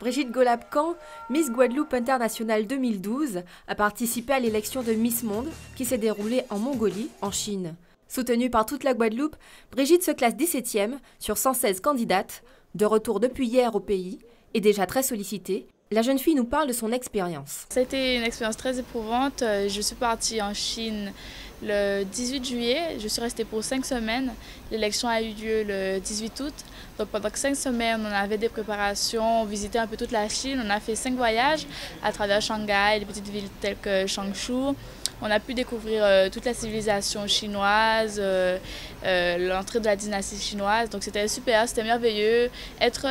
Brigitte Golab-Camp, Miss Guadeloupe Internationale 2012, a participé à l'élection de Miss Monde qui s'est déroulée en Mongolie, en Chine. Soutenue par toute la Guadeloupe, Brigitte se classe 17e sur 116 candidates, de retour depuis hier au pays et déjà très sollicitée. La jeune fille nous parle de son expérience. Ça a été une expérience très éprouvante. Je suis partie en Chine le 18 juillet. Je suis restée pour 5 semaines. L'élection a eu lieu le 18 août. Donc pendant 5 semaines, on avait des préparations, on visitait un peu toute la Chine. On a fait 5 voyages à travers Shanghai, des petites villes telles que Changshu. On a pu découvrir toute la civilisation chinoise, l'entrée de la dynastie chinoise. Donc c'était super, c'était merveilleux. Être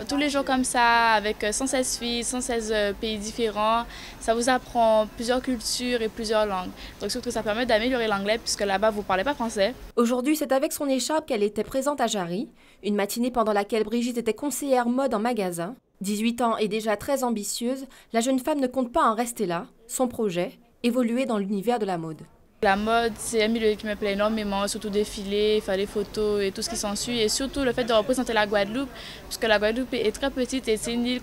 tous les jours comme ça, avec 116 filles, 116 pays différents, ça vous apprend plusieurs cultures et plusieurs langues. Donc surtout ça permet d'améliorer l'anglais puisque là-bas vous ne parlez pas français. Aujourd'hui, c'est avec son écharpe qu'elle était présente à Jarry, une matinée pendant laquelle Brigitte était conseillère mode en magasin. 18 ans et déjà très ambitieuse, la jeune femme ne compte pas en rester là. Son projet, évoluer dans l'univers de la mode. La mode, c'est un milieu qui me plaît énormément, surtout défiler, faire des photos et tout ce qui s'ensuit. Et surtout le fait de représenter la Guadeloupe, puisque la Guadeloupe est très petite et c'est une île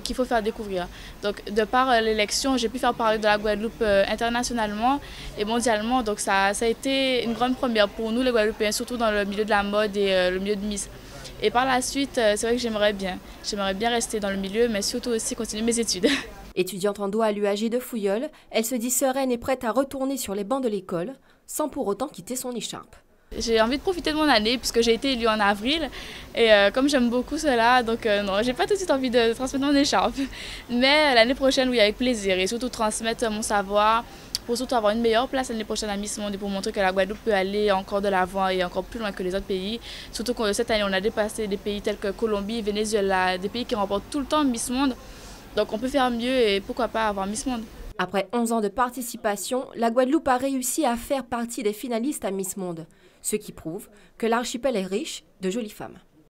qu'il faut faire découvrir. Donc de par l'élection, j'ai pu faire parler de la Guadeloupe internationalement et mondialement. Donc ça a été une grande première pour nous les Guadeloupéens, surtout dans le milieu de la mode et le milieu de Miss. Et par la suite, c'est vrai que j'aimerais bien rester dans le milieu, mais surtout aussi continuer mes études. Étudiante en droit à l'UAG de Fouilleul, elle se dit sereine et prête à retourner sur les bancs de l'école, sans pour autant quitter son écharpe. J'ai envie de profiter de mon année puisque j'ai été élue en avril et comme j'aime beaucoup cela, donc non, j'ai pas tout de suite envie de transmettre mon écharpe. Mais l'année prochaine, oui, avec plaisir et surtout transmettre mon savoir pour surtout avoir une meilleure place l'année prochaine à Miss Monde et pour montrer que la Guadeloupe peut aller encore de l'avant et encore plus loin que les autres pays. Surtout que cette année, on a dépassé des pays tels que Colombie, Venezuela, des pays qui remportent tout le temps Miss Monde. Donc on peut faire mieux et pourquoi pas avoir Miss Monde. Après 11 ans de participation, la Guadeloupe a réussi à faire partie des finalistes à Miss Monde, ce qui prouve que l'archipel est riche de jolies femmes.